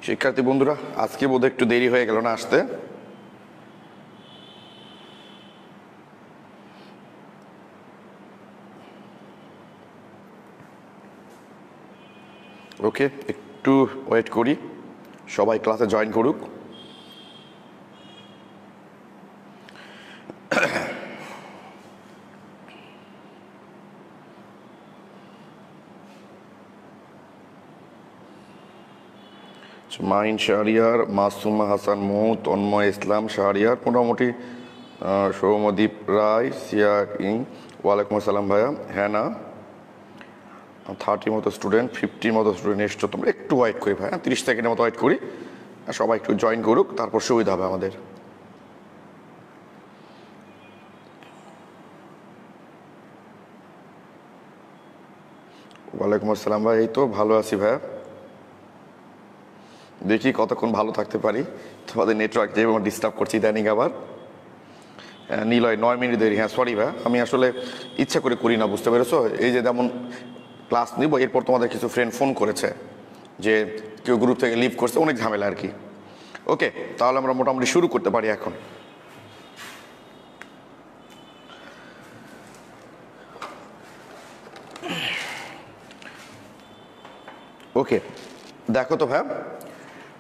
শিক্ষার্থী বন্ধুরা, আজকে বোধহয় একটু দেরি হয়ে গেল না আসতে। ওকে, একটু ওয়েট করি, সবাই ক্লাসে জয়েন করুক। মাইন শাহরিয়ার, মাসুমা হাসান মৌ, তন্ময় ইসলাম শাহরিয়ার, মোটামুটি সৌমদীপ রায়, সিয়া ইং, ওয়ালাইকুম আসসালাম ভাইয়া, হ্যানা 30 মতো স্টুডেন্ট, 50 মতো স্টুডেন্ট এসছো। তোমরা একটু ওয়েট করি ভাইয়া, 30 সেকেন্ডের মতো ওয়েট করি, সবাই একটু জয়েন করুক, তারপর সুবিধা হবে আমাদের। ওয়ালাইকুম আসসালাম ভাই, এই তো ভালো আছি ভাইয়া, দেখি কতক্ষণ ভালো থাকতে পারি। তোমাদের নেটওয়ার্ক যেভাবে ডিস্টার্ব করছি ইদানিং আবার। নিলয় 9 মিনিট দেরি। হ্যাঁ সরি ভাই, আমি আসলে ইচ্ছা করে করি না, বুঝতে পেরেছো? এই যে যেমন ক্লাস নিব, এরপর তোমাদের কিছু ফ্রেন্ড ফোন করেছে যে কেউ গ্রুপ থেকে লিভ করছে, অনেক ঝামেলা আর কি। ওকে, তাহলে আমরা মোটামুটি শুরু করতে পারি এখন। ওকে, দেখো তো ভাই,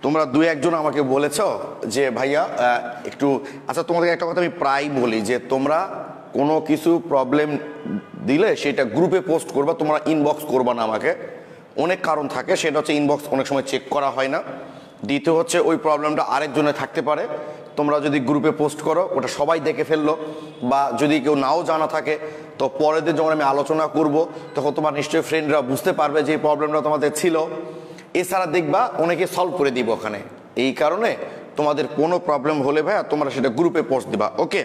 তোমরা 2-1 আমাকে বলেছ যে ভাইয়া একটু, আচ্ছা তোমাদের একটা কথা আমি প্রায় বলি যে তোমরা কোনো কিছু প্রবলেম দিলে সেটা গ্রুপে পোস্ট করবা, তোমরা ইনবক্স করবা না আমাকে। অনেক কারণ থাকে, সেটা হচ্ছে ইনবক্স অনেক সময় চেক করা হয় না। দ্বিতীয় হচ্ছে ওই প্রবলেমটা আরেকজনের থাকতে পারে, তোমরা যদি গ্রুপে পোস্ট করো ওটা সবাই দেখে ফেললো, বা যদি কেউ নাও জানা থাকে তো পরের দিন যখন আমি আলোচনা করব তখন তোমার নিশ্চয়ই ফ্রেন্ডরা বুঝতে পারবে যে এই প্রবলেমটা তোমাদের ছিল। এছাড়া দেখবা অনেকে সলভ করে দিব ওখানে। এই কারণে তোমাদের কোনো প্রবলেম হলে ভাইয়া তোমরা সেটা গ্রুপে পোস্ট দিবা। ওকে,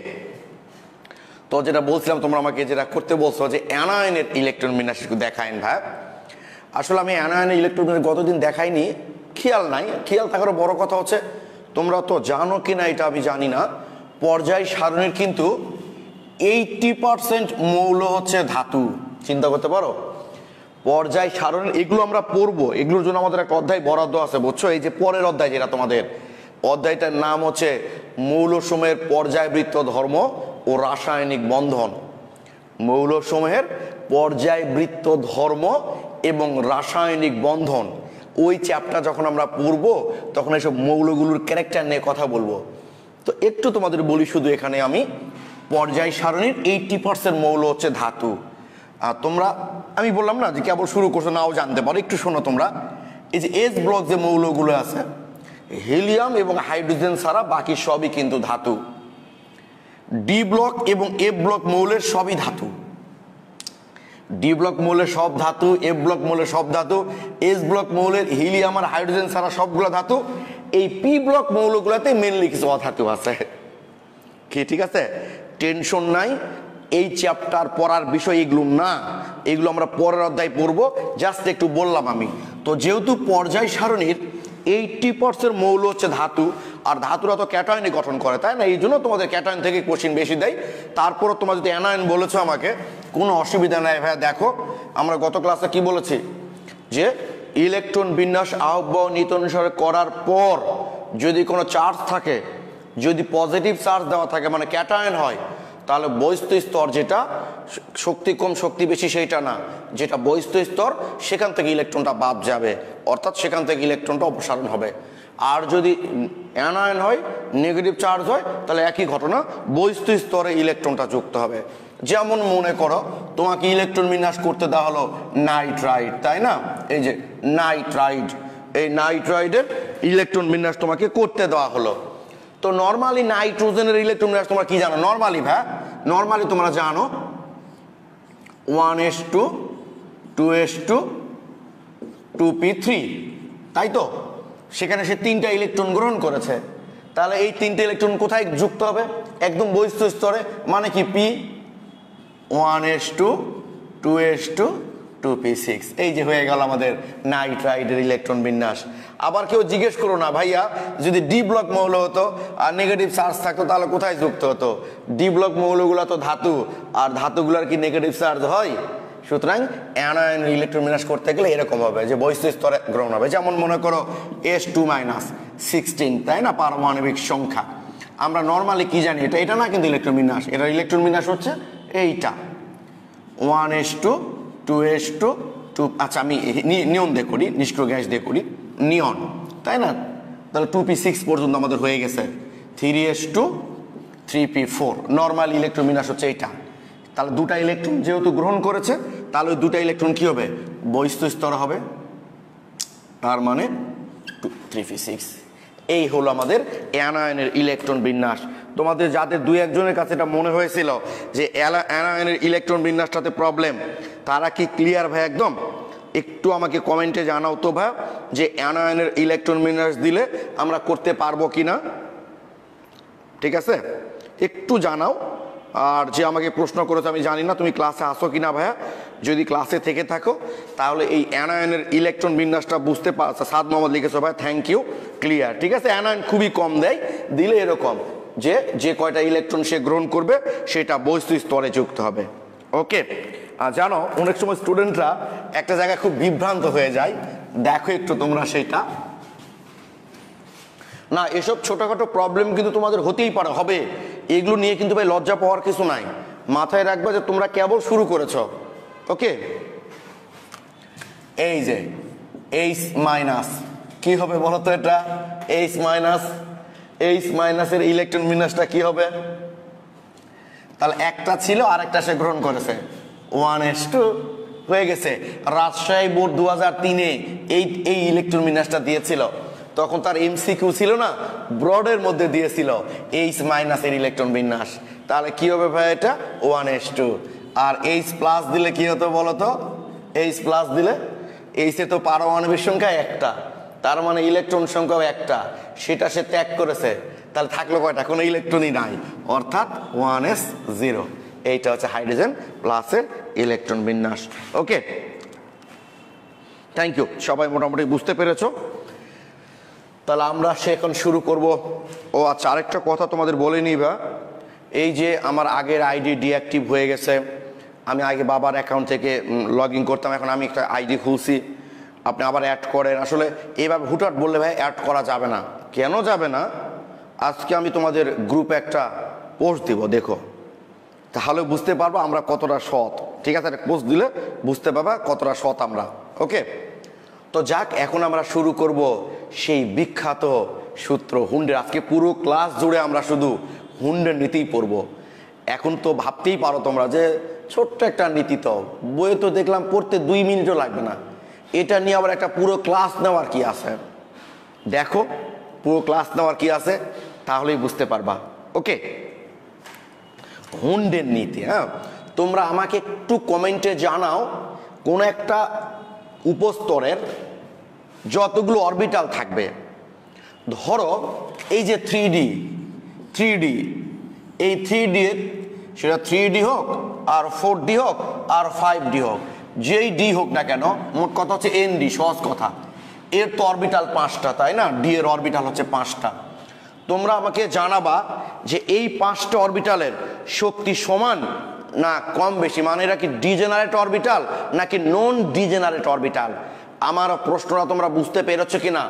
তো যেটা বলছিলাম, তোমরা আমাকে যেটা করতে বলছো যে অ্যানায়নের ইলেকট্রন বিন্যাস একটু দেখাইন ভাই। আসলে আমি অ্যানায়নের ইলেকট্রন বিন্যাস গতদিন দেখাইনি, খেয়াল নাই। খেয়াল থাকার বড় কথা হচ্ছে তোমরা তো জানো কি না এটা আমি জানি না, পর্যায় সারণীর কিন্তু 80% মৌল হচ্ছে ধাতু। চিন্তা করতে পারো, পর্যায় সারণী এগুলো আমরা পড়বো, এগুলোর জন্য আমাদের একটা অধ্যায় বরাদ্দ আছে, বুঝছো? এই যে পরের অধ্যায়, যেটা তোমাদের অধ্যায়টার নাম হচ্ছে মৌলসমূহের পর্যায়বৃত্ত ধর্ম ও রাসায়নিক বন্ধন। মৌলসমূহের পর্যায়বৃত্ত ধর্ম এবং রাসায়নিক বন্ধন, ওই চ্যাপ্টার যখন আমরা পড়বো তখন এইসব মৌলগুলোর ক্যারেক্টার নিয়ে কথা বলবো। তো একটু তোমাদের বলি শুধু, এখানে আমি পর্যায় সারণীর 80% মৌল হচ্ছে ধাতু। আর তোমরা, আমি বললাম না যে কেবল শুরু করছো, নাও জানতে পারো, একটু শোনো তোমরা। এই যে এস ব্লক যে মৌলগুলো আছে, হিলিয়াম এবং হাইড্রোজেন ছাড়া বাকি সবই কিন্তু ধাতু। ডি ব্লক এবং এফ ব্লক মৌলের সবই ধাতু। ডি ব্লক মৌলের সব ধাতু, এফ ব্লক মৌলের সব ধাতু, এস ব্লক মৌলের হিলিয়াম আর হাইড্রোজেন ছাড়া সবগুলো ধাতু। এই পি ব্লক মৌলগুলোতে মেনলি কিছু অধাতু আছে। কি ঠিক আছে? টেনশন নাই, এই চ্যাপ্টার পড়ার বিষয় এগুলো না, এগুলো আমরা পরের অধ্যায় পড়বো, জাস্ট একটু বললাম আমি। তো যেহেতু পর্যায় সারণীর 80% মৌল হচ্ছে ধাতু, আর ধাতুরা তো ক্যাটায়নে গঠন করে, তাই না? এই জন্য তোমাদের ক্যাটায়ন থেকে কোশ্চিন বেশি দেয়। তারপরও তোমরা যদি অ্যানায়ন বলেছো আমাকে, কোনো অসুবিধা নাই ভাইয়া। দেখো আমরা গত ক্লাসে কি বলেছি, যে ইলেকট্রন বিন্যাস আহ্বায়ক নীতি অনুসারে করার পর যদি কোনো চার্জ থাকে, যদি পজিটিভ চার্জ দেওয়া থাকে মানে ক্যাটায়ন হয়, তাহলে বহিস্থ স্তর, যেটা শক্তি কম শক্তি বেশি সেইটা না, যেটা বহিস্থ স্তর, সেখান থেকে ইলেকট্রনটা বাদ যাবে, অর্থাৎ সেখান থেকে ইলেকট্রনটা অপসারণ হবে। আর যদি অ্যানায়ন হয়, নেগেটিভ চার্জ হয়, তাহলে একই ঘটনা, বহিস্থ স্তরে ইলেকট্রনটা যুক্ত হবে। যেমন মনে করো তোমাকে ইলেকট্রন বিন্যাস করতে দেওয়া হলো নাইট্রাইড, তাই না? এই যে নাইট্রাইড, এই নাইট্রাইডের ইলেকট্রন বিন্যাস তোমাকে করতে দেওয়া হলো। তো নর্মালি নাইট্রোজেনের ইলেকট্রন বিন্যাস তোমরা কি জানো? নর্মালি ভাই, নর্মালি তোমরা জানো 1s2 2s2 2p3, তাই তো? সেখানে সে 3টা ইলেকট্রন গ্রহণ করেছে, তাহলে এই 3টে ইলেকট্রন কোথায় যুক্ত হবে? একদম বহিস্থ স্তরে, মানে কি p 1s2 2s2 2p6। এই যে হয়ে গেল আমাদের নাইট্রাইডের ইলেকট্রন বিন্যাস। আবার কেউ জিজ্ঞেস করো না ভাইয়া, যদি ডি ব্লক মৌল হতো আর নেগেটিভ চার্জ থাকতো তাহলে কোথায় যুক্ত হতো? ডি ব্লক মৌলগুলো তো ধাতু, আর ধাতুগুলোর কি নেগেটিভ চার্জ হয়? সুতরাং অ্যানায়নের ইলেকট্রন বিন্যাস করতে গেলে এরকম হবে যে বহিস্থ স্তরে গ্রহণ হবে। যেমন মনে করো S2 - 16, তাই না, পারমাণবিক সংখ্যা। আমরা নর্মালি কি জানি, এটা না কিন্তু ইলেকট্রন বিন্যাস, এটা ইলেকট্রন বিন্যাস হচ্ছে এইটা 1s2 2s2 2। আচ্ছা আমি নিয়ন দিয়ে করি, নিষ্ক্রিয় গ্যাস দিয়ে করি, নিয়ন, তাই না। তাহলে 2p6 পর্যন্ত আমাদের হয়ে গেছে, 3s2 3p4। নর্মাল ইলেকট্রন বিন্যাস হচ্ছে এইটা। তাহলে দুটা ইলেকট্রন যেহেতু গ্রহণ করেছে, তাহলে ওই দুটা ইলেকট্রন কি হবে, বহিস্থ স্তর হবে, তার মানে 3p6। এই হলো আমাদের অ্যানায়নের ইলেকট্রন বিন্যাস। তোমাদের যাদের দুই একজনের কাছে এটা মনে হয়েছিল যে অ্যানায়নের ইলেকট্রন বিন্যাসটাতে প্রবলেম, তারা কি ক্লিয়ার ভাই একদম? একটু আমাকে কমেন্টে জানাও তো ভাই যে অ্যানায়নের ইলেকট্রন বিন্যাস দিলে আমরা করতে পারবো কিনা, ঠিক আছে, একটু জানাও। আর যে আমাকে প্রশ্ন করেছে আমি জানি না তুমি ক্লাসে আসো কিনা ভাইয়া, যদি ক্লাসে থেকে থাকো তাহলে এই অ্যানায়নের ইলেকট্রন বিন্যাসটা বুঝতে পারছো। সাদ মোহাম্মদ লিখেছো ভাই, থ্যাংক ইউ, ক্লিয়ার, ঠিক আছে। অ্যানায়ন খুবই কম দেয়, দিলে এরকম যে যে কয়টা ইলেকট্রন সে গ্রহণ করবে সেটা বহিস্থ স্তরে যুক্ত হবে। ওকে, আর জানো অনেক সময় স্টুডেন্টরা একটা জায়গায় খুব বিভ্রান্ত হয়ে যায়, দেখো একটু তোমরা সেটা না, এসব ছোটখাটো প্রবলেম কিন্তু তোমাদের হতেই পারে, হবে, এগুলো নিয়ে কিন্তু ভাই লজ্জা পাওয়ার কিছু নাই। মাথায় রাখবে যে তোমরা কেবল শুরু করেছো। ওকে, এই যে H- কি হবে বলো তো, এটা H- এর ইলেকট্রন বিন্যাসটা কি হবে? তাহলে একটা ছিল আর একটা সে গ্রহণ করেছে, 1s2 হয়ে গেছে। রাজশাহী বোর্ড 2003-এ এই ইলেকট্রন বিন্যাসটা দিয়েছিল, তখন তার এমসিকিউ ছিল না, ব্রডের মধ্যে দিয়েছিল H- এর ইলেকট্রন বিন্যাস। তাহলে কি হবে ভাই, এটা 1s2। আর H+ দিলে কি হতো বলো তো, H+ দিলে H এ তো পারমাণবিক সংখ্যা একটা, তার মানে ইলেকট্রন সংখ্যাও একটা, সেটা সে ত্যাগ করেছে। তাহলে থাকলো কয়টা, কোনো ইলেকট্রনই নাই, অর্থাৎ 1s0। এইটা হচ্ছে হাইড্রোজেন প্লাসের ইলেকট্রন বিন্যাস। ওকে, থ্যাংক ইউ, সবাই মোটামুটি বুঝতে পেরেছো। তাহলে আমরা এখন শুরু করব। ও আচ্ছা, আরেকটা কথা তোমাদের বলে নিবা, এই যে আমার আগের আইডি ডিঅ্যাক্টিভ হয়ে গেছে, আমি আগে বাবার অ্যাকাউন্ট থেকে লগ ইন করতাম, এখন আমি একটা আইডি খুলছি, আপনি আবার অ্যাড করেন। আসলে এইভাবে হুটহাট বললে ভাই অ্যাড করা যাবে না। কেন যাবে না, আজকে আমি তোমাদের গ্রুপে একটা পোস্ট দিব, দেখো, তাহলে বুঝতে পারবো আমরা কতটা সৎ, ঠিক আছে। একটা পোস্ট দিলে বুঝতে পারবা কতটা সৎ আমরা। ওকে, তো যাক, এখন আমরা শুরু করব সেই বিখ্যাত সূত্র হুন্ডের। আজকে পুরো ক্লাস জুড়ে আমরা শুধু হুন্ডের নীতিই পড়ব। এখন তো ভাবতেই পারো তোমরা যে ছোট্ট একটা নীতি, তো বইয়ে তো দেখলাম পড়তে 2 মিনিটও লাগবে না, এটা নিয়ে আবার একটা পুরো ক্লাস নেওয়ার কি আছে? দেখো পুরো ক্লাস নেওয়ার কি আছে, তাহলেই বুঝতে পারবা। ওকে, হুন্ডের নীতি। হ্যাঁ, তোমরা আমাকে একটু কমেন্টে জানাও কোন একটা উপস্তরের যতগুলো অরবিটাল থাকবে, ধরো এই যে 3D, এই 3D এর, সেটা 3D হোক আর 4D হোক আর 5D হোক, যেই ডি হোক না কেন, মোট কথা হচ্ছে ND, সহজ কথা। এর তো অরবিটাল 5টা, তাই না, ডি এর অরবিটাল হচ্ছে 5টা। তোমরা আমাকে জানাবা যে এই 5টা অরবিটালের শক্তি সমান না কম বেশি, মানে এরা কি ডিজেনারেট অরবিটাল নাকি নন ডিজেনারেট অরবিটাল। আমার প্রশ্নটা তোমরা বুঝতে পেরেছো কিনা?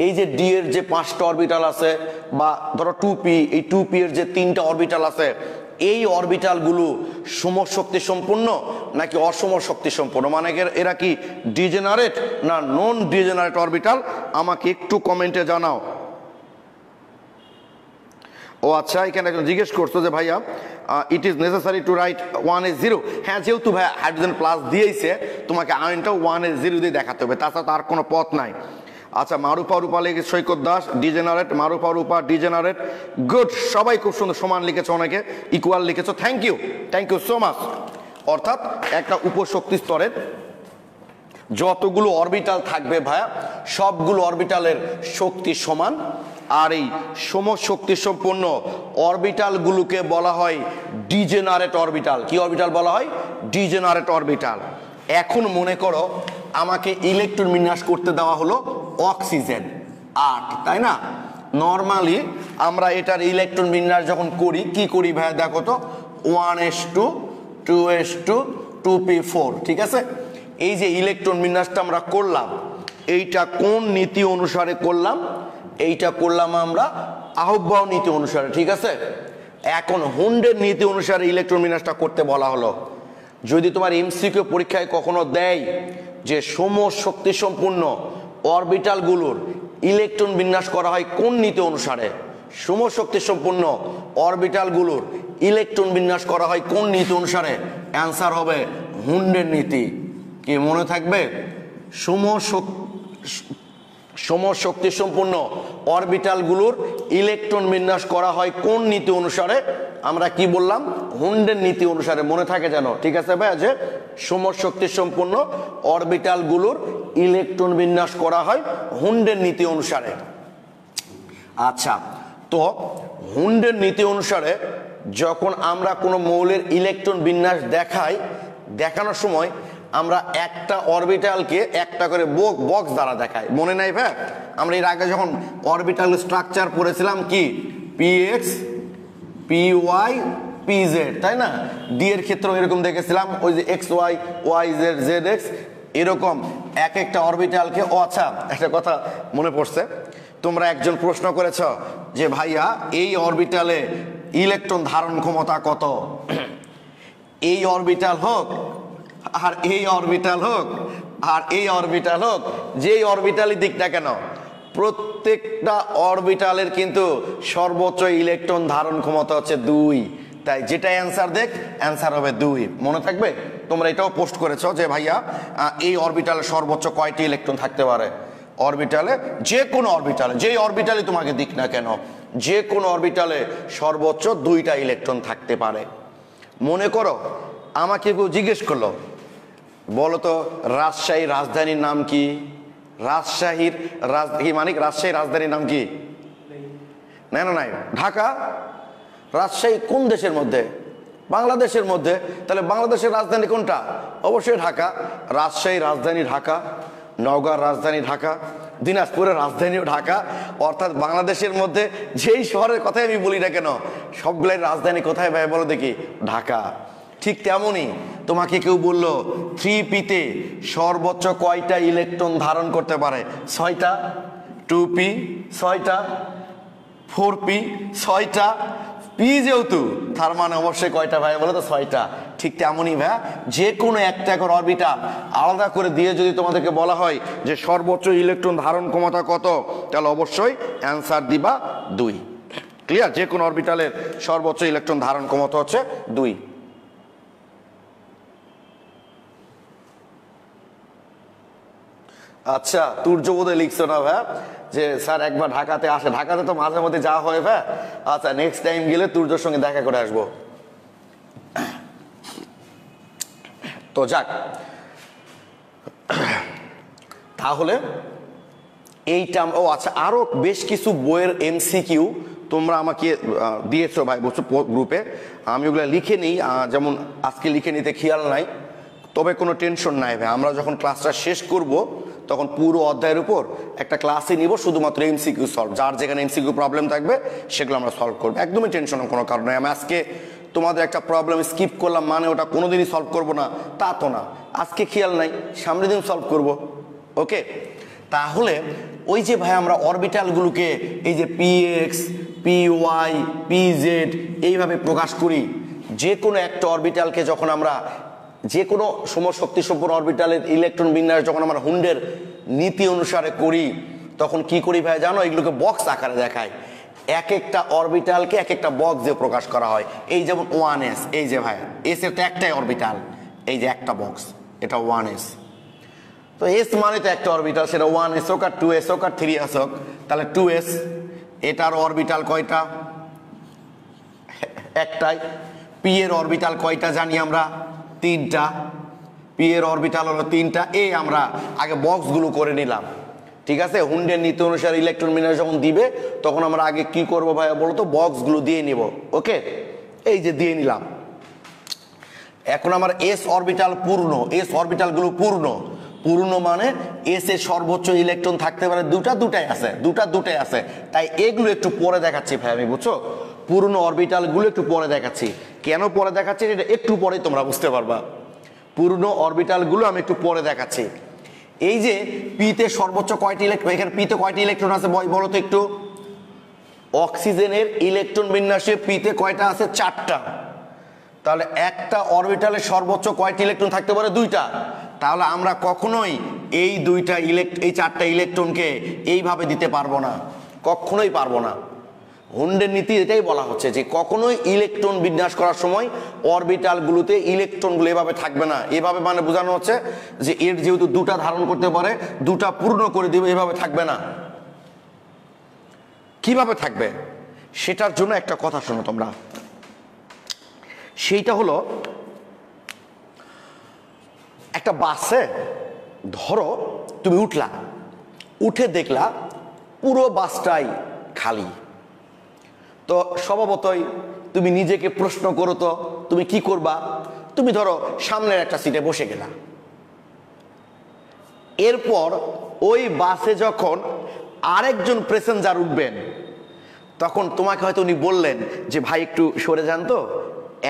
এই যে ডি এর যে 5টা অরবিটাল আছে, বা ধরো 2p, এই 2p এর যে 3টা অরবিটাল আছে, এই অরবিটালগুলো সমশক্তি সম্পূর্ণ নাকি অসম শক্তি সম্পূর্ণ, মানে এরা কি ডিজেনারেট না নন ডিজেনারেট অরবিটাল, আমাকে একটু কমেন্টে জানাও। ও আচ্ছা, এখানে একজন জিজ্ঞেস করছো যে ভাইয়া it is necessary to right 1s0। হ্যাঁ, যেহেতু ভাইয়া হাইড্রোজেন প্লাস দিয়েছে, তোমাকে আয়নটাও 1s0 দিয়ে দেখাতে হবে, তাছাড়া তার কোনো পথ নাই। আচ্ছা, মারুফা রূপা লিখে সৈকত দাস ডিজেনারেট, মারুফা রূপা ডিজেনারেট, গুড, সবাই খুব সুন্দর, সমান লিখেছো, অনেকে ইকুয়াল লিখেছো, থ্যাংক ইউ সো মাচ। অর্থাৎ একটা উপশক্তি স্তরের যতগুলো অরবিটাল থাকবে ভাইয়া, সবগুলো অরবিটালের শক্তি সমান, আর এই সমশক্তি সম্পন্ন অরবিটালগুলোকে বলা হয় ডিজেনারেট অরবিটাল। কি অরবিটাল বলা হয়? Degenerate orbital. এখন মনে করো আমাকে ইলেকট্রন বিন্যাস করতে দেওয়া হলো অক্সিজেন 8, তাই না। নর্মালি আমরা এটার ইলেকট্রন বিন্যাস যখন করি, কি করি ভাইয়া দেখো তো, 1s2 2s2 2p4, ঠিক আছে। এই যে ইলেকট্রন বিন্যাসটা আমরা করলাম, এইটা কোন নীতি অনুসারে করলাম? এইটা করলাম আমরা আহ্বায়ক নীতি অনুসারে, ঠিক আছে। এখন হুন্ডের নীতি অনুসারে ইলেকট্রন বিন্যাসটা করতে বলা হলো। যদি তোমার এমসিকিউ পরীক্ষায় কখনো দেয় যে সমশক্তি সম্পূর্ণ অরবিটালগুলোর ইলেকট্রন বিন্যাস করা হয় কোন নীতি অনুসারে, সমশক্তি সম্পূর্ণ অরবিটালগুলোর ইলেকট্রন বিন্যাস করা হয় কোন নীতি অনুসারে, অ্যান্সার হবে হুন্ডের নীতি। কি মনে থাকবে? সমশক্তি সম্পূর্ণ অরবিটালগুলোর ইলেকট্রন বিন্যাস করা হয় কোন নীতি অনুসারে? আমরা কি বললাম? হুন্ডের নীতি অনুসারে। মনে থাকে যেন, ঠিক আছে ভাই, যে সমশক্তি সম্পূর্ণ অরবিটালগুলোর ইলেকট্রন বিন্যাস করা হয় হুন্ডের নীতি অনুসারে। আচ্ছা, তো হুন্ডের নীতি অনুসারে যখন আমরা কোনো মৌলের ইলেকট্রন বিন্যাস দেখাই, দেখানোর সময় আমরা একটা অরবিটালকে একটা করে বক্স দ্বারা দেখাই। মনে নাই ভাই? আমরা এর আগে যখন অরবিটাল স্ট্রাকচার পড়েছিলাম কি px py pz, তাই না? ডি এর ক্ষেত্রে এরকম দেখেছিলাম, ওই যে xy yz zx এরকম এক একটা অরবিটালকে। ও আচ্ছা, একটা কথা মনে পড়ছে, তোমরা একজন প্রশ্ন করেছ যে ভাইয়া এই অরবিটালে ইলেকট্রন ধারণ ক্ষমতা কত? এই অরবিটাল হোক আর এই অরবিটাল হোক আর এই অরবিটাল হোক, যেই অরবিটালই দিক না কেন, প্রত্যেকটা অরবিটালের কিন্তু সর্বোচ্চ ইলেকট্রন ধারণ ক্ষমতা হচ্ছে 2। তাই যেটা অ্যান্সার দেখ, অ্যান্সার হবে 2। মনে থাকবে? তোমরা এটাও পোস্ট করেছো যে ভাইয়া এই অরবিটালে সর্বোচ্চ কয়টি ইলেকট্রন থাকতে পারে? অরবিটালে, যে কোনো অরবিটালে, যেই অরবিটালে তোমাকে দিক না কেন, যে কোনো অরবিটালে সর্বোচ্চ 2টা ইলেকট্রন থাকতে পারে। মনে করো আমাকে কেউ জিজ্ঞেস করলো, বলো তো রাজশাহীর রাজধানীর নাম কি? রাজশাহীর রাজধানীর নাম কি? না না নাই, ঢাকা। রাজশাহী কোন দেশের মধ্যে? বাংলাদেশের মধ্যে। তাহলে বাংলাদেশের রাজধানী কোনটা? অবশ্যই ঢাকা। রাজশাহীর রাজধানী ঢাকা, নওগাঁর রাজধানী ঢাকা, দিনাজপুরের রাজধানীও ঢাকা। অর্থাৎ বাংলাদেশের মধ্যে যেই শহরের কথাই আমি বলি না কেন, সবগুলাই রাজধানী কোথায় ভাই বলো দেখি? ঢাকা। ঠিক তেমনই তোমাকে কেউ বললো 3p-তে সর্বোচ্চ কয়টা ইলেকট্রন ধারণ করতে পারে? 6টা। 2p 6টা, 4p 6টা, p যেহেতু তার মানে অবশ্যই কয়টা ভাই বলো তো? 6টা। ঠিক তেমনই ভাই, যে কোনো একটা করে অরবিটাল আলাদা করে দিয়ে যদি তোমাদেরকে বলা হয় যে সর্বোচ্চ ইলেকট্রন ধারণ ক্ষমতা কত, তাহলে অবশ্যই অ্যান্সার দিবা 2। ক্লিয়ার? যে কোনো অরবিটালের সর্বোচ্চ ইলেকট্রন ধারণ ক্ষমতা হচ্ছে 2। আচ্ছা, তুর্য বোধহয় লিখছো না ভাই যে স্যার একবার ঢাকাতে আসে? ঢাকাতে তো মাঝে মধ্যে যাওয়া হয় ভাই। আচ্ছা, নেক্সট টাইম গেলে তুর্যর সঙ্গে দেখা করে আসবো। তো যাক, তাহলে এইটা। ও আচ্ছা, আরো বেশ কিছু বইয়ের এমসিকিউ তোমরা আমাকে দিয়েছো ভাই, বলছো গ্রুপে, আমি ওগুলো লিখে নিই। যেমন আজকে লিখে নিতে খেয়াল নাই, তবে কোনো টেনশন নাই ভাই। আমরা যখন ক্লাসটা শেষ করব তখন পুরো অধ্যায়ের উপর একটা ক্লাসই নিব, শুধুমাত্র এমসিকিউ সলভ। যার যেখানে এমসিকিউ প্রবলেম থাকবে সেগুলো আমরা সলভ করবো, একদমই টেনশনের কোনো কারণ নেই। আমি আজকে তোমাদের একটা প্রবলেম স্কিপ করলাম মানে ওটা কোনোদিনই সলভ করবো না তা তো না। আজকে খেয়াল নাই, সামনের দিন সলভ করব। ওকে, তাহলে ওই যে ভাই আমরা অরবিটালগুলোকে এই যে px py pz এইভাবে প্রকাশ করি, যে কোনো একটা অরবিটালকে যখন আমরা, যে কোনো সমশক্তি সম্পন্ন অরবিটালের ইলেকট্রন বিন্যাস যখন আমরা হুন্ডের নীতি অনুসারে করি, তখন কি করি ভাই জানো? এগুলোকে বক্স আকারে দেখায়। এক একটা অরবিটালকে এক একটা বক্স দিয়ে প্রকাশ করা হয়। এই যেমন 1s, এই যে ভাই এস এর তো একটাই অরবিটাল, এই যে একটা বক্স, এটা 1s। তো এস মানে তো একটা অরবিটাল, সেটা 1s হোক আর 2s হোক আর 3s হোক, তাহলে 2s। এটার অরবিটাল কয়টা? একটাই। পি এর অরবিটাল কয়টা জানি আমরা? 3টা। পি এর অরবিটাল হলো 3টা। এই আমরা আগে বক্সগুলো করে নিলাম, ঠিক আছে। হুন্ডের নীতি অনুসারে ইলেকট্রন বিন্যাস যখন দিবে তখন আমরা আগে কি করবো ভাই বলো তো? বক্সগুলো দিয়ে নিব। ওকে, এই যে দিয়ে নিলাম। এখন আমার এস অরবিটাল পূর্ণ, এস অরবিটালগুলো পূর্ণ। পূর্ণ মানে এস এর সর্বোচ্চ ইলেকট্রন থাকতে পারে দুটাই আছে। তাই এগুলো একটু পরে দেখাচ্ছি ভাই আমি, বুঝছো? পূর্ণ অরবিটালগুলো একটু পরে দেখাচ্ছি। কেন পরে দেখাচ্ছি এটা একটু পরেই তোমরা বুঝতে পারবা। পূর্ণ অরবিটালগুলো আমি একটু পরে দেখাচ্ছি। এই যে পিতে সর্বোচ্চ কয়টি ইলেকট্রন, এখানে পিতে কয়টি ইলেকট্রন আছে বলো তো একটু। অক্সিজেনের ইলেকট্রন বিন্যাসে পিতে কয়টা আছে? 4টা। তাহলে একটা অরবিটালে সর্বোচ্চ কয়টি ইলেকট্রন থাকতে পারে? 2টা। তাহলে আমরা কখনোই এই 4টা ইলেকট্রনকে এইভাবে দিতে পারবো না, কখনোই পারবো না। হুন্ডের নীতি এটাই বলা হচ্ছে যে কখনোই ইলেকট্রন বিন্যাস করার সময় অরবিটালগুলোতে ইলেকট্রনগুলো এভাবে থাকবে না। এভাবে মানে বোঝানো হচ্ছে যে এর যেহেতু 2টা ধারণ করতে পারে, 2টা পূর্ণ করে দিবে, এভাবে থাকবে না। কিভাবে থাকবে সেটার জন্য একটা কথা শোনো তোমরা। সেইটা হলো, একটা বাসে ধরো তুমি উঠলা, উঠে দেখলা পুরো বাসটাই খালি। তো স্বভাবতই তুমি নিজেকে প্রশ্ন করো, তো তুমি কি করবা? তুমি ধরো সামনের একটা সিটে বসে গেলা। এরপর ওই বাসে যখন আরেকজন প্যাসেঞ্জার উঠবেন, তখন তোমাকে হয়তো উনি বললেন যে ভাই একটু সরে যান, তো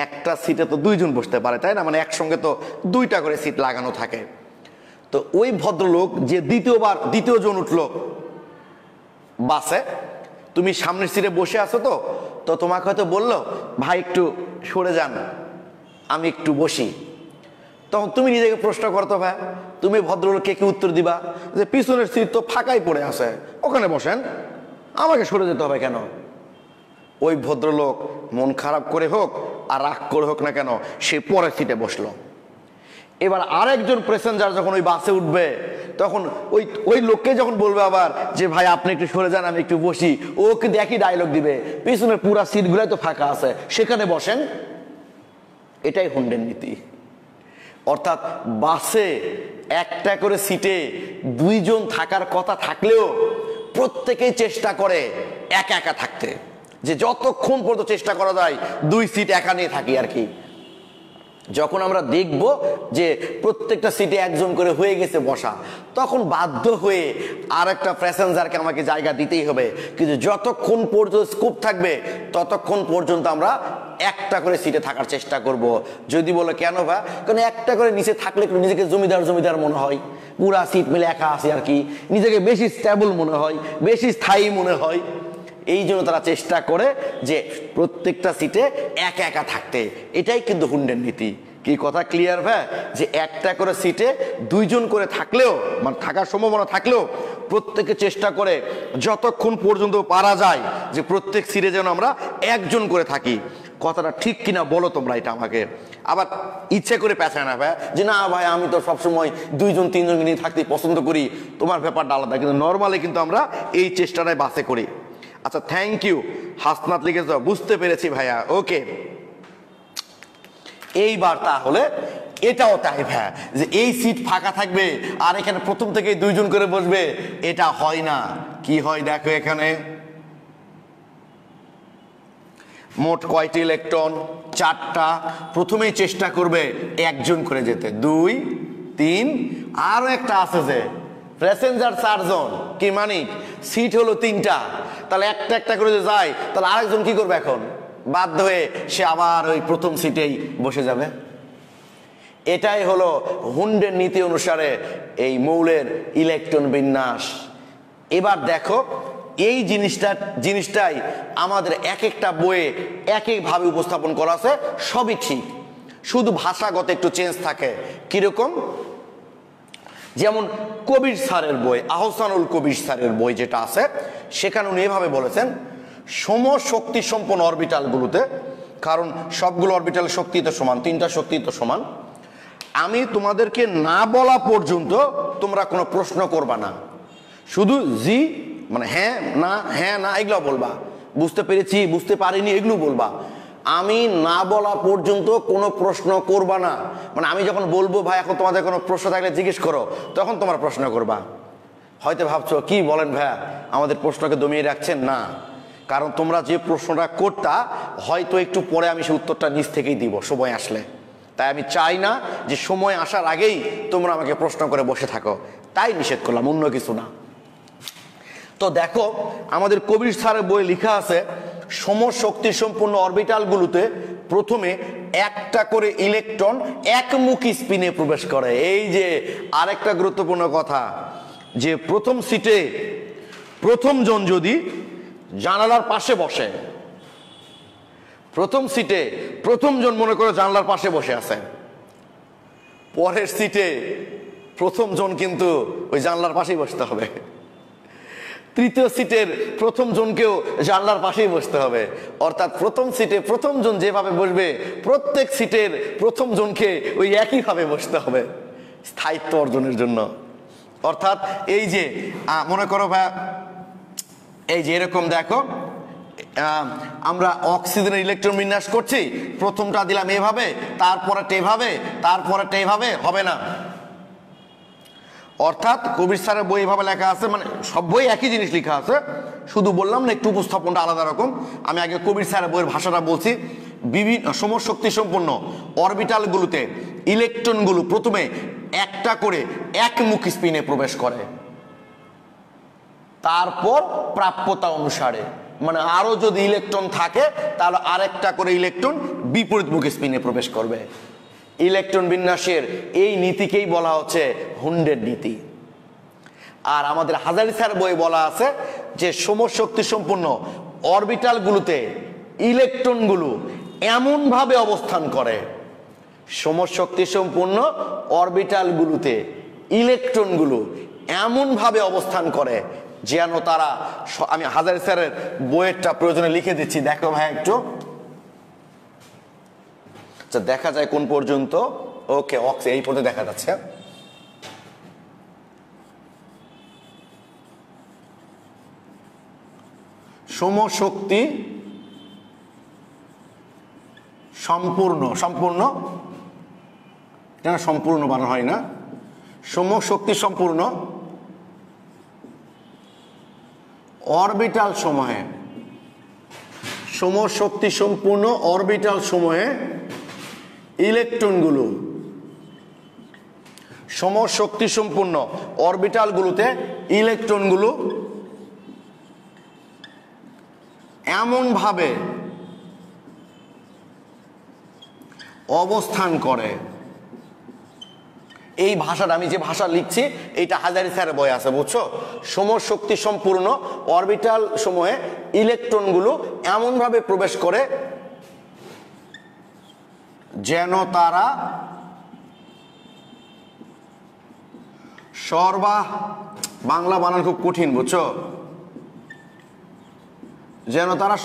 একটা সিটে তো 2জন বসতে পারে, তাই না? মানে একসঙ্গে তো 2টা করে সিট লাগানো থাকে। তো ওই ভদ্রলোক যে দ্বিতীয় জন উঠলো বাসে, তুমি সামনের সিটে বসে আছো, তো তোমাকে হয়তো বললো ভাই একটু সরে যান, আমি একটু বসি। তখন তুমি নিজেকে প্রশ্ন করতো, ভাই তুমি ভদ্রলোককে কি উত্তর দিবা? যে পিছনের সিট তো ফাঁকাই পড়ে আছে, ওখানে বসেন, আমাকে সরে যেতে হবে কেন? ওই ভদ্রলোক মন খারাপ করে হোক আর রাগ করে হোক না কেন, সে পরের সিটে বসলো। এবার আরেকজন প্যাসেঞ্জার যখন ওই বাসে উঠবে, তখন ওই লোককে যখন বলবে আবার যে ভাই আপনি একটু সরে যান, আমি একটু বসি, ও কিন্তু একই ডায়লগ দিবে, পিছনের পুরা সিটগুলাই তো ফাঁকা আছে, সেখানে বসেন। এটাই হুন্ডের নীতি। অর্থাৎ বাসে একটা করে সিটে 2জন থাকার কথা থাকলেও প্রত্যেকেই চেষ্টা করে একা একা থাকতে, যে যতক্ষণ পর্যন্ত চেষ্টা করা যায় 2 সিট একা নিয়ে থাকি আর কি। যখন আমরা দেখব যে প্রত্যেকটা সিটে একজন করে হয়ে গেছে বসা, তখন বাধ্য হয়ে আরেকটা প্যাসেঞ্জারকে আমাকে জায়গা দিতেই হবে। কিন্তু যতক্ষণ পর্যন্ত স্কোপ থাকবে ততক্ষণ পর্যন্ত আমরা একটা করে সিটে থাকার চেষ্টা করব। যদি বলে কেন ভাই? কারণ একটা করে নিচে থাকলে নিজেকে জমিদার মনে হয়, পুরা সিট মিলে একা আছে আর কি, নিজেকে বেশি স্টেবল মনে হয়, বেশি স্থায়ী মনে হয়। এই জন্য তারা চেষ্টা করে যে প্রত্যেকটা সিটে একা একা থাকতে। এটাই কিন্তু হুন্ডের নীতি। কি কথা ক্লিয়ার ভাই? যে একটা করে সিটে 2জন করে থাকলেও, মানে থাকার সম্ভাবনা থাকলেও, প্রত্যেকে চেষ্টা করে যতক্ষণ পর্যন্ত পারা যায় যে প্রত্যেক সিটে যেন আমরা একজন করে থাকি। কথাটা ঠিক কিনা বলো তোমরা এটা আমাকে। আবার ইচ্ছে করে পেঁচায় না ভাই যে না ভাই আমি তো সবসময় 2-3জন নিয়ে থাকতে পছন্দ করি, তোমার ব্যাপারটা আলাদা। কিন্তু নর্মালি কিন্তু আমরা এই চেষ্টাটাই বাসে করি। আচ্ছা, থ্যাংক ইউ। হাসনাত লিখেছ, বুঝতে পেরেছি ভাইয়া, ওকে। এইবার তাহলে এটাও তাই ভাইয়া, যে এই সিট ফাঁকা থাকবে আর এখানে প্রথম থেকেই 2জন করে বসবে, এটা হয় না। কি হয় দেখো, এখানে মোট কয়টি ইলেকট্রন? 4টা। প্রথমেই চেষ্টা করবে একজন করে যেতে, 2, 3, আরো একটা আছে যে প্যাসেঞ্জার 4জন, কি মানে সিট হলো 3টা, তাহলে একটা একটা করে যে যায়, তাহলে আরেকজন কি করবে? এখন বাধ্য হয়ে সে আবার ওই প্রথম সিটেই বসে যাবে। এটাই হলো হুন্ডের নীতি অনুসারে এই মৌলের ইলেকট্রন বিন্যাস। এবার দেখো এই জিনিসটাই আমাদের এক একটা বইয়ে এক একভাবে উপস্থাপন করা আছে, সবই ঠিক, শুধু ভাষাগত একটু চেঞ্জ থাকে। কিরকম? যেমন কবির স্যারের বই, আহসানুল কবির স্যারের বই যেটা আছে, সেখানে উনি এভাবে বলেছেন, সমশক্তি সম্পন্ন অরবিটালগুলোতে, কারণ সবগুলো অরবিটালের শক্তি তো সমান, 3টা শক্তি তো সমান, আমি তোমাদেরকে না বলা পর্যন্ত তোমরা কোনো প্রশ্ন করবা না, শুধু জি মানে হ্যাঁ না এগুলো বলবা, বুঝতে পেরেছি বুঝতে পারিনি এগুলো বলবা। আমি না বলা পর্যন্ত কোনো প্রশ্ন করবা না। মানে আমি যখন বলবো ভাই এখন তোমাদের কোনো প্রশ্ন থাকলে জিজ্ঞেস করো, তখন তোমরা প্রশ্ন করবা। হয়তো ভাবছো কি বলেন ভাইয়া, আমাদের প্রশ্নকে দমিয়ে রাখছেন না, কারণ তোমরা যে প্রশ্নটা করতা হয়তো একটু পরে আমি সেই উত্তরটা নিজ থেকেই দিব সময় আসলে। তাই আমি চাই না যে সময় আসার আগেই তোমরা আমাকে প্রশ্ন করে বসে থাকো, তাই নিষেধ করলাম, অন্য কিছু না। তো দেখো আমাদের কবির স্যারের বই লেখা আছে, সমশক্তি সম্পন্ন অরবিটালগুলোতে প্রথমে একটা করে ইলেকট্রন একমুখী স্পিনে প্রবেশ করে। এই যে আরেকটা গুরুত্বপূর্ণ কথা, যে প্রথম সিটে প্রথম জন যদি জানালার পাশে বসে, প্রথম সিটে প্রথম জন মনে করে জানালার পাশে বসে আছে, পরের সিটে প্রথম জন কিন্তু ওই জানলার পাশেই বসতে হবে, তৃতীয় সিটের প্রথম জনকেও জানলার পাশেই বসতে হবে। অর্থাৎ প্রথম সিটে প্রথম জন যেভাবে বসবে, প্রত্যেক সিটের প্রথম জনকে ওই একইভাবে বসতে হবে স্থায়িত্ব অর্জনের জন্য। অর্থাৎ এই যে মনে করো ভাই, এই যে এরকম দেখো, আমরা অক্সিজেনের ইলেকট্রন বিন্যাস করছি, প্রথমটা দিলাম এভাবে, তারপরেটা এভাবে, তারপরেটা এভাবে, হবে না। অর্থাৎ কবির স্যারের বই এভাবে লেখা আছে, মানে সব বই একই জিনিস লেখা আছে, শুধু বললাম না একটু উপস্থাপনটা আলাদা রকম। আমি আগে কবির স্যারের বইয়ের ভাষাটা বলছি। বিভিন্ন সমশক্তি সম্পন্ন অরবিটালগুলোতে ইলেকট্রনগুলো প্রথমে একটা করে একমুখী স্পিনে প্রবেশ করে, তারপর প্রাপ্যতা অনুসারে, মানে আরো যদি ইলেকট্রন থাকে তাহলে আরেকটা করে ইলেকট্রন বিপরীতমুখী স্পিনে প্রবেশ করবে। ইলেকট্রন বিন্যাসের এই নীতিকেই বলা হচ্ছে হুন্ডের নীতি। আর আমাদের হাজারি স্যার বই বলা আছে যে সমশক্তি সম্পন্ন অরবিটালগুলোতে ইলেকট্রনগুলো এমন ভাবে অবস্থান করে, সমশক্তি সম্পন্ন অরবিটালগুলোতে ইলেকট্রনগুলো এমন ভাবে অবস্থান করে যেন তারা, আমি হাজারি স্যারের বইয়েরটা প্রয়োজনে লিখে দিচ্ছি, দেখো ভাই একটু, আচ্ছা দেখা যায় কোন পর্যন্ত, ওকে এই পর্যন্ত দেখা যাচ্ছে। সমশক্তি সম্পূর্ণ, সম্পূর্ণ এটা না, সম্পূর্ণ বানানো হয় না, সমশক্তি সম্পূর্ণ অরবিটাল সমূহে, সমশক্তি সম্পূর্ণ অরবিটাল সমূহে ইলেকট্রনগুলো, সমশক্তি সম্পূর্ণ অরবিটালগুলোতে ইলেকট্রনগুলো এমন ভাবে অবস্থান করে। এই ভাষাটা আমি যে ভাষা লিখছি এইটা হাজারি স্যারের বই আছে, বুঝছো? সমশক্তি সম্পূর্ণ অরবিটাল সমূহে ইলেকট্রনগুলো এমন ভাবে প্রবেশ করে যেন তারা বাংলা বানান খুব কঠিন, বুঝছো? যেন তারা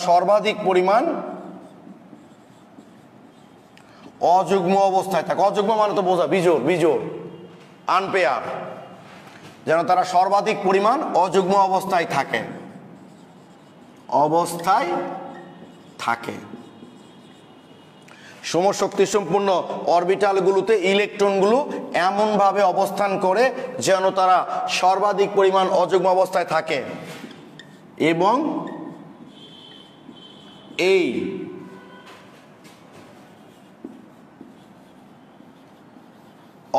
সর্বাধিক পরিমাণ অযুগ্ম অবস্থায় থাকে। অযুগ্ম মানে তো বোঝা, বিজোড় আনপেয়ার, যেন তারা সর্বাধিক পরিমাণ অযুগ্ম অবস্থায় থাকে। সমশক্তি সম্পূর্ণ অরবিটালগুলোতে ইলেকট্রনগুলো এমন ভাবে অবস্থান করে যেন তারা সর্বাধিক পরিমাণ অযুগ্ম অবস্থায় থাকে, এবং এই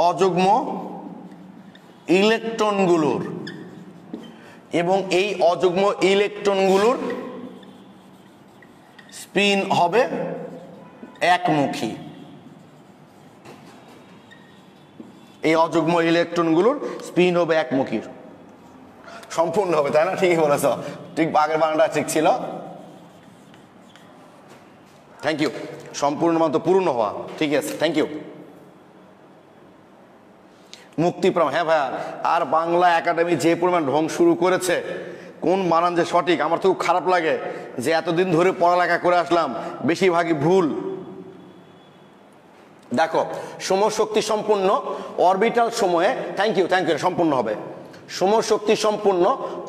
অযুগ্ম ইলেকট্রনগুলোর স্পিন হবে একমুখী। এই অযুগ্ম ইলেকট্রনগুলোর স্পিন হবে একমুখী, সম্পূর্ণ হবে, তাই না? ঠিকই বলেছ, ঠিক আগের বানানটা ঠিক ছিল। Thank you. সম্পূর্ণ মানে তো পূর্ণ হওয়া, ঠিক আছে, থ্যাংক ইউ। মুক্তিপ্রাণ, হ্যাঁ ভাইয়া, আর বাংলা একাডেমি যে পরিমাণ ঢং শুরু করেছে, কোন বানান যে সঠিক, আমার তো খুব খারাপ লাগে যে এতদিন ধরে পড়ালেখা করে আসলাম, বেশিরভাগই ভুল। দেখো, সমশক্তি সম্পূর্ণ অরবিটাল সময়ে, থ্যাংক ইউ, সম্পূর্ণ হবে। সমশক্তি সম্পূর্ণ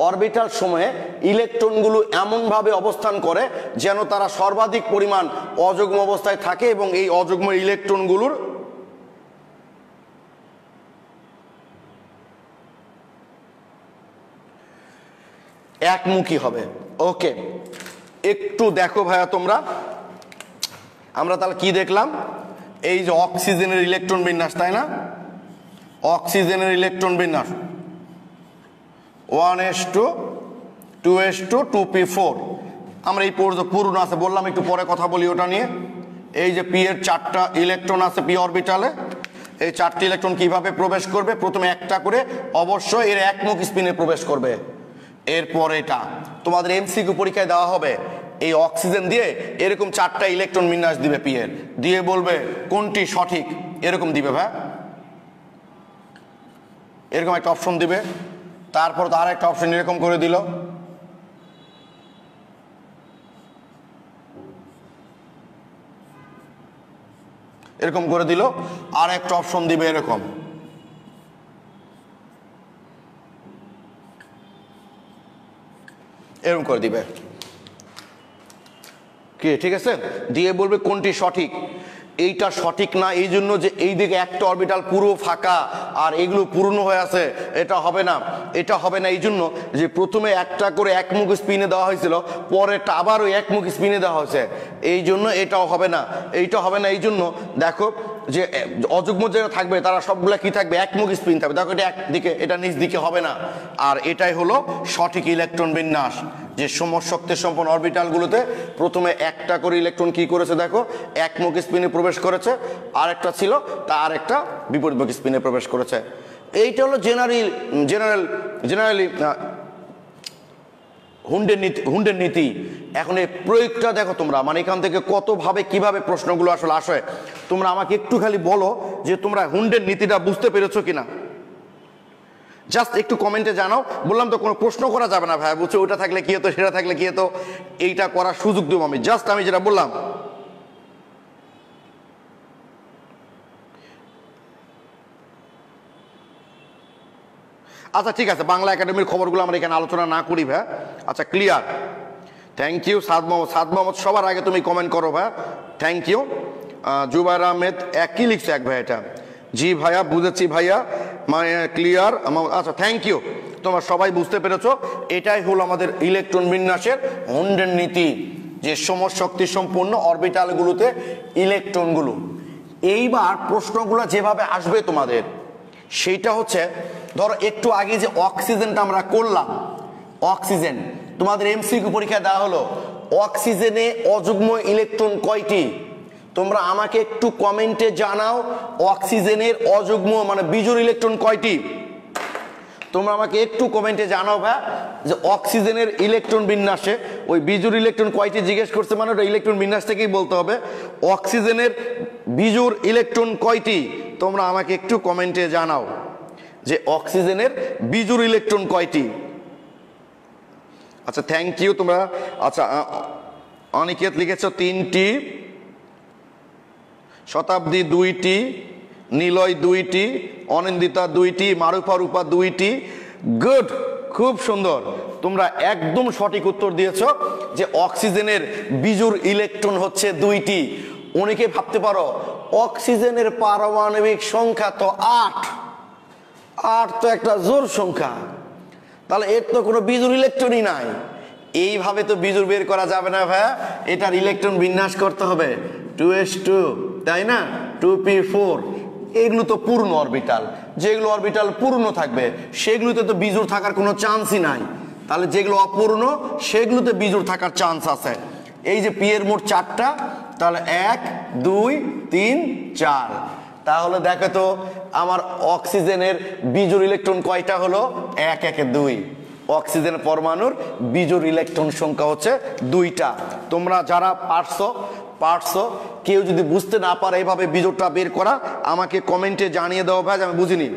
অরবিটাল সময়ে ইলেকট্রনগুলো এমনভাবে অবস্থান করে যেন তারা সর্বাধিক পরিমাণ অযুগ্ম অবস্থায় থাকে, এবং এই অযুগ্ম ইলেকট্রনগুলোর একমুখী হবে। ওকে, একটু দেখো ভাইয়া তোমরা, আমরা তাহলে কি দেখলাম? এই যে অক্সিজেনের ইলেকট্রন বিন্যাস, তাই না? অক্সিজেনের ইলেকট্রন বিন্যাস 1s2 2s2 2p4। আমরা এই পুরনো আছে বললাম, একটু পরে কথা বলি ওটা নিয়ে। এই যে পি এর 4টা ইলেকট্রন আছে পি অরবিটালে, এই 4টি ইলেকট্রন কিভাবে প্রবেশ করবে? প্রথমে একটা করে অবশ্যই এর একমুখ স্পিনে প্রবেশ করবে। এরপর এটা তোমাদের এমসিকিউ পরীক্ষায় দেওয়া হবে, এই অক্সিজেন দিয়ে এরকম 4টা ইলেকট্রন বিন্যাস দিবে পি এর, দিয়ে বলবে কোনটি সঠিক, এরকম দিবে ভাই, এরকম একটা অপশন দিবে। তারপর তার একটা অপশন এরকম করে দিল, এরকম করে দিল, আর একটা অপশন দিবে এরকম, এরকম করে দিবে কি, ঠিক আছে? দিয়ে বলবে কোনটি সঠিক। এইটা সঠিক না এই জন্য যে এই দিকে একটা অরবিটাল পুরো ফাঁকা আর এগুলো পূর্ণ হয়ে আছে, এটা হবে না। এটা হবে না এই জন্য যে প্রথমে একটা করে একমুখ স্পিনে দেওয়া হয়েছিল, পরেরটা আবার ওই একমুখ স্পিনে দেওয়া হয়েছে, এই জন্য এটাও হবে না। এইটা হবে না এই জন্য দেখো যে অযুগ্ম যেটা থাকবে তারা সবগুলা কি থাকবে, একমুখ স্পিন থাকবে। দেখো এটা একদিকে, এটা নিচ দিকে হবে না। আর এটাই হলো সঠিক ইলেকট্রন বিন্যাস, যে সমশক্তি সম্পন্ন অরবিটালগুলোতে প্রথমে একটা করে ইলেকট্রন কি করেছে দেখো, একমুখ স্পিনে প্রবেশ করেছে, আর একটা ছিল তার একটা বিপরীতমুখী স্পিনে প্রবেশ করেছে। এইটা হলো জেনারেলি হুন্ডের নীতি। এখন এই প্রয়োগটা দেখো তোমরা, মানে এখান থেকে কতভাবে কিভাবে প্রশ্নগুলো আসলে আসে, তোমরা আমাকে একটু খালি বলো যে তোমরা হুন্ডের নীতিটা বুঝতে পেরেছো কিনা, জাস্ট একটু কমেন্টে জানাও। বললাম তো কোনো প্রশ্ন করা যাবে না ভাই, বুঝছো, ওটা থাকলে কি হতো, সেটা থাকলে কি হতো, এইটা করার সুযোগ দেবো আমি, জাস্ট আমি যেটা বললাম। আচ্ছা ঠিক আছে, বাংলা একাডেমির খবরগুলো আমরা এখানে আলোচনা না করি ভাই। আচ্ছা ক্লিয়ার, থ্যাংক ইউ সাদ মোহাম্মদ, সবার আগে তুমি কমেন্ট করো ভাই, থ্যাংক ইউ। জুবাইর আহমেদ একই লিখছে এক ভাই, এটা জি ভাইয়া বুঝেছি ভাইয়া, মানে ক্লিয়ার। আচ্ছা থ্যাংক ইউ, তোমরা সবাই বুঝতে পেরেছো। এটাই হলো আমাদের ইলেকট্রন বিন্যাসের হুন্ডের নীতি, যে সমশক্তি সম্পন্ন অরবিটালগুলোতে ইলেকট্রনগুলো। এইবার প্রশ্নগুলো যেভাবে আসবে তোমাদের, সেইটা হচ্ছে ধরো একটু আগে যে অক্সিজেনটা আমরা করলাম, অক্সিজেন তোমাদের এমসিকিউ পরীক্ষা দেওয়া হলো, অক্সিজেনে অযুগ্ম ইলেকট্রন কয়টি? তোমরা আমাকে একটু কমেন্টে জানাও, অক্সিজেনের অযুগ্ম মানে বিজোড় ইলেকট্রন কয়টি? তোমরা আমাকে একটু কমেন্টে জানাও ভাই, যে অক্সিজেনের ইলেকট্রন বিন্যাসে ওই বিজোড় ইলেকট্রন কয়টি জিজ্ঞেস করছে, মানে ওটা ইলেকট্রন বিন্যাস থেকেই বলতে হবে। অক্সিজেনের বিজোড় ইলেকট্রন কয়টি? তোমরা আমাকে একটু কমেন্টে জানাও যে অক্সিজেনের বিজোড় ইলেকট্রন কয়টি। আচ্ছা থ্যাংক ইউ তোমরা। আচ্ছা অনিকেত লিখেছ 3টি, শতাব্দী 2টি, নিলয় 2টি, অনিন্দিতা 2টি, মারুফা রূপা 2টি। গুড, খুব সুন্দর, তোমরা একদম সঠিক উত্তর দিয়েছ যে অক্সিজেনের বিজোড় ইলেকট্রন হচ্ছে 2টি। অনেকে ভাবতে পারো অক্সিজেনের পারমাণবিক সংখ্যা তো 8, 8 তো একটা জোড় সংখ্যা, তাহলে এর তো কোনো বিজোড় ইলেকট্রনই নাই। এইভাবে তো বিজোড় বের করা যাবে না ভাইয়া, এটার ইলেকট্রন বিন্যাস করতে হবে 2s2, তাই না, 2p4। এগুলো তো পূর্ণ অরবিটাল, যেগুলো অরবিটাল পূর্ণ থাকবে সেগুলোতে তো বিজোড় থাকার কোনো চান্সই নাই। তাহলে যেগুলো অপূর্ণ সেগুলোতে বিজোড় থাকার চান্স আছে। এই যে পি এর মোট 4টা, তাহলে 1 2 3 4। তাহলে দেখো তো আমার অক্সিজেনের বিজোড় ইলেকট্রন কয়টা হলো? 1 1 2। অক্সিজেন পরমাণুর বিজোড় ইলেকট্রন সংখ্যা হচ্ছে 2টা। তোমরা যারা পারছো, কেউ যদি বুঝতে না পারে এইভাবে বিজোড়টা বের করা, আমাকে কমেন্টে জানিয়ে দাও ভাই, আমি বুঝিনি।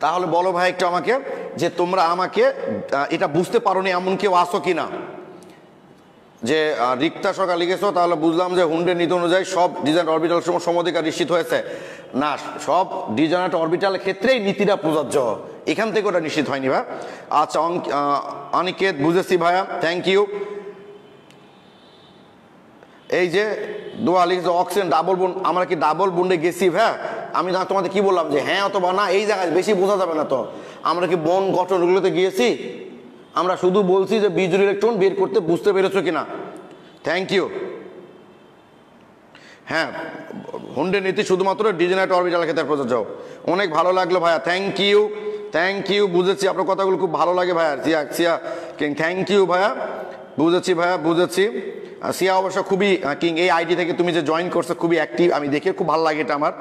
তাহলে বলো ভাই একটু আমাকে যে তোমরা আমাকে এটা বুঝতে পারোনি এমন কেউ আসো কিনা। যে রিক্তা সরকার লিখেছো, তাহলে বুঝলাম যে হুন্ডের নীতি অনুযায়ী সব ডিজাইন অরবিটাল সমধিকার নিশ্চিত হয়েছে। না, সব ডিজাইনার অরবিটালের ক্ষেত্রেই নীতিটা প্রযোজ্য, এখান থেকে ওটা নিশ্চিত হয়নি ভাই। আচ্ছা অনিকেত বুঝেছি ভাইয়া, থ্যাংক ইউ। এই যে দোয়া লিখেছে অক্সিজেন ডাবল বন্ড, আমরা কি ডাবল বন্ডে গেছি ভাই? আমি তোমাদের কি বললাম যে হ্যাঁ অথবা না, এই জায়গায় বেশি বোঝা যাবে না। তো আমরা কি বন্ড গঠনগুলোতে গিয়েছি? আমরা শুধু বলছি যে বিজোড় ইলেকট্রন বের করতে, বুঝতে পেরেছো কিনা? Thank you. হ্যাঁ, হুন্ডের নীতি শুধুমাত্র ডিজেনারেট অরবিটাল ক্ষেত্রে প্রযোজ্য। অনেক ভালো লাগলো ভাইয়া, থ্যাংক ইউ, বুঝেছি আপনার কথাগুলো খুব ভালো লাগে ভাইয়া। সিয়া কিং, থ্যাংক ইউ ভাইয়া, বুঝেছি ভাইয়া, বুঝেছি। সিয়া অবশ্য খুবই কিং, এই আইডি থেকে তুমি যে জয়েন করছো খুবই অ্যাক্টিভ, আমি দেখে খুব ভালো লাগে এটা আমার।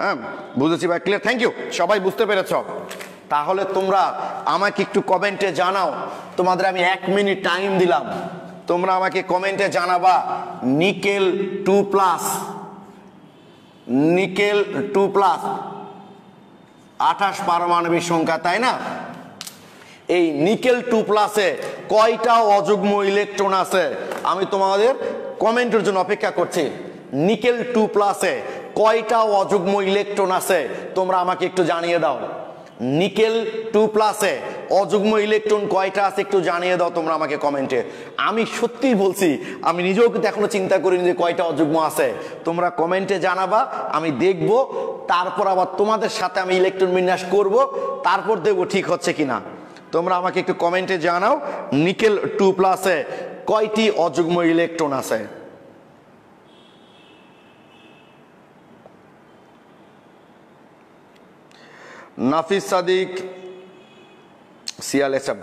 হ্যাঁ, বুঝেছি ভাই, ক্লিয়ার, থ্যাংক ইউ, সবাই বুঝতে পেরেছ। তাহলে তোমরা আমাকে একটু কমেন্টে জানাও, তোমাদের আমি 1 মিনিট টাইম দিলাম, তোমরা আমাকে কমেন্টে জানাবা নিকেল 2+, নিকেল 2+, 28 পারমাণবিক সংখ্যা, তাই না? এই নিকেল 2+-এ কয়টা অযুগ্ম ইলেকট্রন আছে আমি তোমাদের কমেন্টের জন্য অপেক্ষা করছি। নিকেল 2+-এ কয়টা অযুগ্ম ইলেকট্রন আছে তোমরা আমাকে একটু জানিয়ে দাও। নিকেল 2+-এ অযুগ্ম ইলেকট্রন কয়টা আছে একটু জানিয়ে দাও তোমরা আমাকে কমেন্টে। আমি সত্যিই বলছি, আমি নিজেও কিন্তু এখনো চিন্তা করিনি যে কয়টা অযুগ্ম আছে। তোমরা কমেন্টে জানাবা, আমি দেখব, তারপর আবার তোমাদের সাথে আমি ইলেকট্রন বিন্যাস করব, তারপর দেখব ঠিক হচ্ছে কিনা। তোমরা আমাকে একটু কমেন্টে জানাও নিকেল 2+-এ কয়টি অযুগ্ম ইলেকট্রন আছে। নাফিস সাদিক, সিয়াল এসব,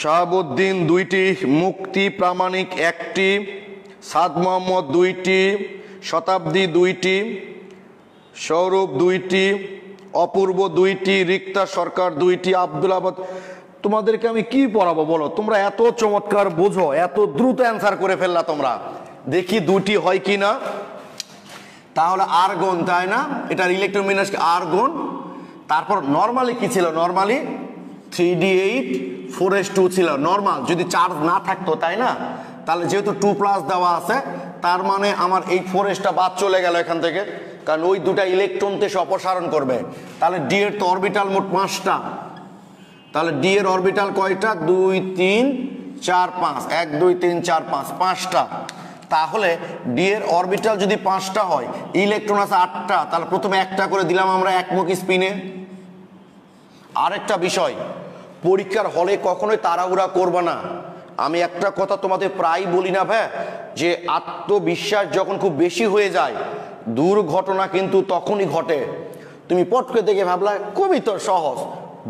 শাহাবুদ্দিন 2টি, মুক্তি প্রামাণিক 1টি, সাদ মোহাম্মদ 2টি, শতাব্দী 2টি, সৌরভ 2টি, অপূর্ব 2টি, রিক্তা সরকার 2টি, আব্দুল আবাদ। তোমাদেরকে আমি কি পড়াবো বলো, তোমরা এত চমৎকার বোঝো, এত দ্রুত অ্যান্সার করে ফেললা তোমরা। দেখি 2টি হয় কি না। তাহলে আর্গন, তাই না? এটার ইলেকট্রন বিন্যাস আর্গন। তারপর নরমালি কি ছিল? নরমালি 3d8 4s2 ছিল নরমাল, যদি চার্জ না থাকতো, তাই না? তাহলে যেহেতু 2+ দেওয়া আছে, তার মানে আমার এই 4s-টা বাদ চলে গেল এখান থেকে, কারণ ওই দুটা ইলেকট্রনতে সে অপসারণ করবে। তাহলে ডি এর তো অরবিটাল মোট 5টা। তাহলে ডি এর অরবিটাল কয়টা? 2 3 4 5, 1 2 3 4 5, 5টা। তাহলে ডি এর অরবিটাল যদি 5টা হয়, ইলেকট্রন আছে 8টা, তাহলে প্রথমে একটা করে দিলাম আমরা একমুখী স্পিনে। আরেকটা বিষয়, পরীক্ষার হলে কখনোই তাড়াহুড়া করবে না। আমি একটা কথা তোমাদের প্রায় বলি না ভাই, যে আত্মবিশ্বাস যখন খুব বেশি হয়ে যায়, দুর্ঘটনা কিন্তু তখনই ঘটে। তুমি পট করে দেখে ভাবলা খুবই তো সহজ,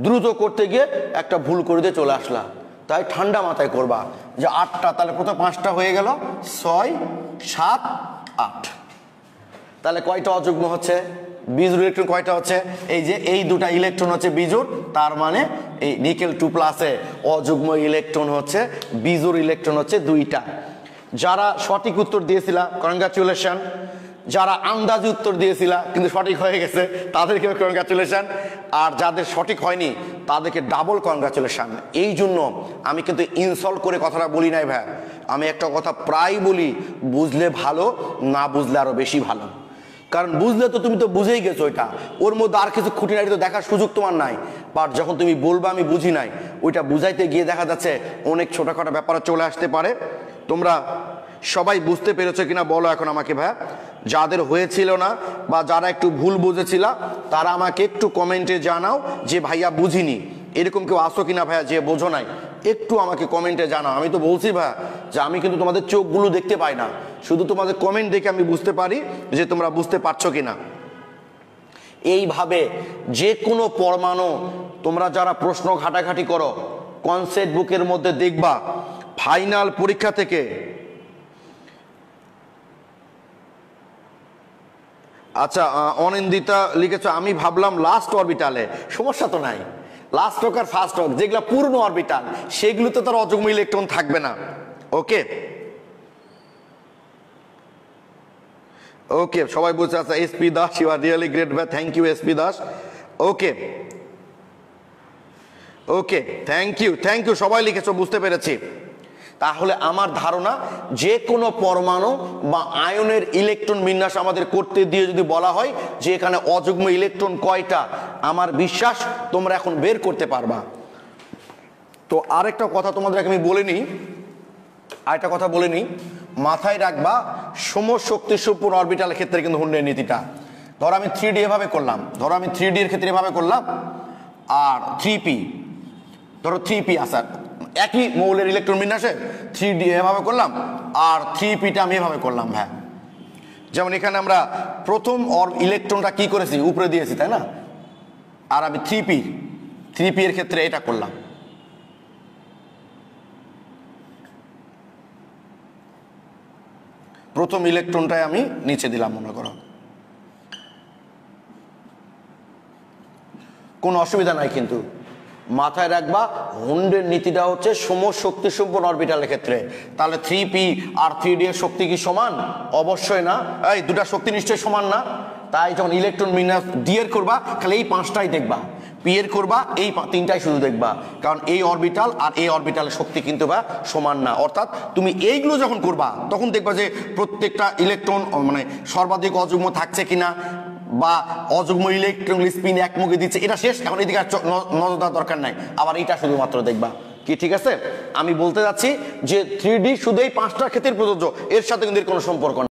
দ্রুত করতে গিয়ে একটা ভুল করে দিয়ে চলে আসলা। তাই ঠান্ডা মাথায় করবা যে 8টা, তাহলে প্রথমে 5টা হয়ে গেল, 6 7 8। তাহলে কয়টা অযুগ্ম হচ্ছে? বিজোড় ইলেকট্রন কয়টা হচ্ছে? এই যে এই দুটা ইলেকট্রন হচ্ছে বিজোড়, তার মানে এই নিকেল 2+-এ অযুগ্ম ইলেকট্রন হচ্ছে, বিজোড় ইলেকট্রন হচ্ছে 2টা। যারা সঠিক উত্তর দিয়েছিলা কনগ্রাচুলেশন, যারা আন্দাজে উত্তর দিয়েছিলা কিন্তু সঠিক হয়ে গেছে তাদেরকে কনগ্রাচুলেশন, আর যাদের সঠিক হয়নি তাদেরকে ডাবল কনগ্রাচুলেশন। এই জন্য আমি কিন্তু ইনসল্ট করে কথাটা বলি নাই ভাই, আমি একটা কথা প্রায় বলি, বুঝলে ভালো, না বুঝলে আরো বেশি ভালো। কারণ বুঝলে তো তুমি তো বুঝেই গেছো, ওইটা ওর মধ্যে আর কিছু খুঁটিনাটি তো দেখার সুযোগ তোমার নাই। বাট যখন তুমি বলবা আমি বুঝি নাই, ওইটা বুঝাইতে গিয়ে দেখা যাচ্ছে অনেক ছোটখাটো ব্যাপারে চলে আসতে পারে। তোমরা সবাই বুঝতে পেরেছো কিনা বলো এখন আমাকে ভাইয়া। যাদের হয়েছিল না বা যারা একটু ভুল বুঝেছিল তারা আমাকে একটু কমেন্টে জানাও যে ভাইয়া বুঝিনি। এরকম কেউ আসো কিনা ভাইয়া যে বোঝো নাই, একটু আমাকে কমেন্টে জানাও। আমি তো বলছি ভাইয়া যে আমি কিন্তু তোমাদের চোখগুলো দেখতে পাই না, শুধু তোমাদের কমেন্ট দেখে আমি বুঝতে পারি যে তোমরা বুঝতে পারছো কিনা। এইভাবে যে কোনো পরমাণু তোমরা যারা প্রশ্ন ঘাটাঘাটি করো কনসেপ্ট বুকের মধ্যে দেখবা, ফাইনাল পরীক্ষা থেকে আচ্ছা অনিন্দিতা লিখেছো আমি ভাবলাম লাস্ট অরবিটালে, সমস্যা তো নাই, লাস্ট হোক আর ফার্স্ট হোক, যেগুলো পূর্ণ অরবিটাল সেগুলোতে তার অযুগ্ম ইলেকট্রন থাকবে না। ওকে ওকে, সবাই বুঝছে। আচ্ছা SP Das, you are really great ভাই, thank you SP Das. Okay okay, thank you সবাই লিখেছো, বুঝতে পেরেছি। তাহলে আমার ধারণা যে কোনো পরমাণু বা আয়নের ইলেকট্রন বিন্যাস আমাদের করতে দিয়ে যদি বলা হয় যে এখানে অযুগ্ম ইলেকট্রন কয়টা, আমার বিশ্বাস তোমরা এখন বের করতে পারবা। তো আরেকটা কথা তোমাদের আমি বলে নিই, আরেকটা কথা বলে নিই, মাথায় রাখবা সমশক্তি সম্পূর্ণ অরবিটালের ক্ষেত্রে কিন্তু হুন্ডের নীতিটা। ধরো আমি 3D এভাবে করলাম, ধরো আমি 3D এর ক্ষেত্রে এভাবে করলাম, আর 3p, ধরো 3p আসার একই মৌলের ইলেকট্রন বিন্যাসে 3D এভাবে করলাম, আর 3pটা আমি এভাবে করলাম। হ্যাঁ, যেমন এখানে আমরা প্রথম ইলেকট্রনটা কি করেছি, উপরে দিয়েছি, তাই না? আর আমি 3p এর ক্ষেত্রে এটা করলাম। প্রথম ইলেকট্রনটাই আমি নিচে দিলাম মনে করো, কোনো অসুবিধা নাই। কিন্তু মাথায় রাখবা হুন্ডের নীতিটা হচ্ছে সমশক্তি সম্পন্ন অরবিটালের ক্ষেত্রে। তাহলে 3p আর 3d এর শক্তি কি সমান? অবশ্যই না। এই দুটা শক্তি নিশ্চয়ই সমান না। তাই যখন ইলেকট্রন বিন্যাস ডি এর করবা খালি এই 5টাই দেখবা, পি এর করবা এই 3টাই শুধু দেখবা, কারণ এই অরবিটাল আর এই অরবিটালের শক্তি কিন্তু বা সমান না। অর্থাৎ তুমি এইগুলো যখন করবা তখন দেখবা যে প্রত্যেকটা ইলেকট্রন মানে সর্বাধিক অযুগ্ম থাকছে কিনা, বা অযুগ্ম ইলেকট্রন স্পিন একমুখী দিচ্ছে, এটা শেষ। এখন এদিকে নজর দেওয়ার দরকার নাই, আবার এটা শুধুমাত্র দেখবা। কি ঠিক আছে? আমি বলতে যাচ্ছি যে 3D শুধু এই 5টা ক্ষেত্রে প্রযোজ্য, এর সাথে কিন্তু কোনো সম্পর্ক নেই।